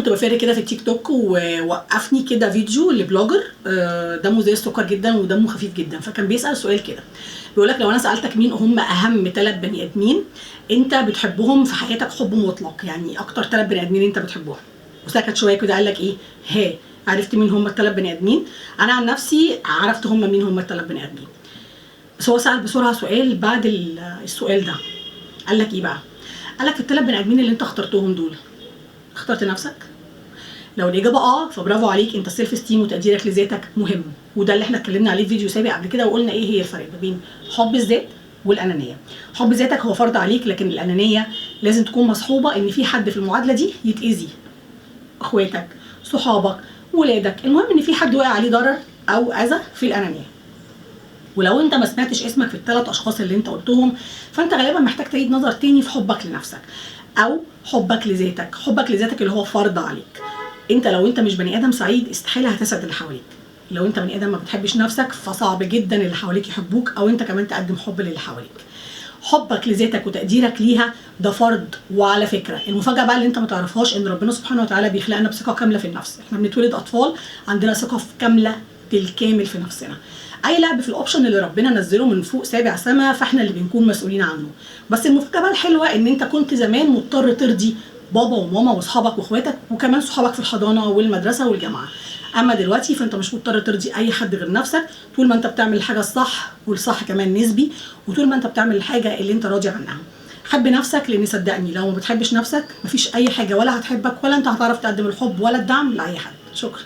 كنت بفر كده في التيك توك ووقفني كده فيديو لبلوجر دمه زي السكر جدا ودمه خفيف جدا، فكان بيسأل سؤال كده بيقول لك لو انا سألتك مين هم اهم 3 بني ادمين انت بتحبهم في حياتك حب مطلق، يعني اكتر 3 بني ادمين انت بتحبهم، وسكت شويه كده قال لك ايه؟ ها عرفت مين هم ال3 بني ادمين؟ انا عن نفسي عرفت هم مين هم ال3 بني ادمين، بس هو سأل بسرعه سؤال بعد السؤال ده. قال لك ايه بقى؟ قال لك في ال3 بني ادمين اللي انت اخترتهم دول اخترت نفسك؟ لو الاجابه فبرافو عليك، انت السيلف استيم وتقديرك لذاتك مهم، وده اللي احنا اتكلمنا عليه في فيديو سابق قبل كده وقلنا ايه هي الفرق ما بين حب الذات والانانيه. حب ذاتك هو فرض عليك، لكن الانانيه لازم تكون مصحوبه ان في حد في المعادله دي يتاذي، اخواتك، صحابك، ولادك، المهم ان في حد وقع عليه ضرر او اذى في الانانيه. ولو انت ما سمعتش اسمك في ال3 اشخاص اللي انت قلتهم، فانت غالبا محتاج تعيد نظر تاني في حبك لنفسك او حبك لذاتك. حبك لذاتك اللي هو فرض عليك. انت لو انت مش بني ادم سعيد استحاله هتسعد اللي حواليك. لو انت بني ادم ما بتحبش نفسك فصعب جدا اللي حواليك يحبوك او انت كمان تقدم حب للي حواليك. حبك لذاتك وتقديرك ليها ده فرض. وعلى فكره المفاجاه بقى اللي انت ما تعرفهاش ان ربنا سبحانه وتعالى بيخلقنا بثقه كامله في النفس. احنا بنتولد اطفال عندنا ثقه كامله بالكامل في نفسنا. اي لعب في الاوبشن اللي ربنا نزله من فوق سابع سما فاحنا اللي بنكون مسؤولين عنه. بس المفاجاه بقى الحلوه ان انت كنت زمان مضطر ترضي بابا وماما واصحابك واخواتك وكمان صحابك في الحضانه والمدرسه والجامعه. اما دلوقتي فانت مش مضطر ترضي اي حد غير نفسك، طول ما انت بتعمل الحاجه الصح، والصح كمان نسبي، وطول ما انت بتعمل الحاجه اللي انت راضي عنها. حب نفسك، لان صدقني لو ما بتحبش نفسك مفيش اي حاجه ولا هتحبك ولا انت هتعرف تقدم الحب ولا الدعم لاي حد. شكرا.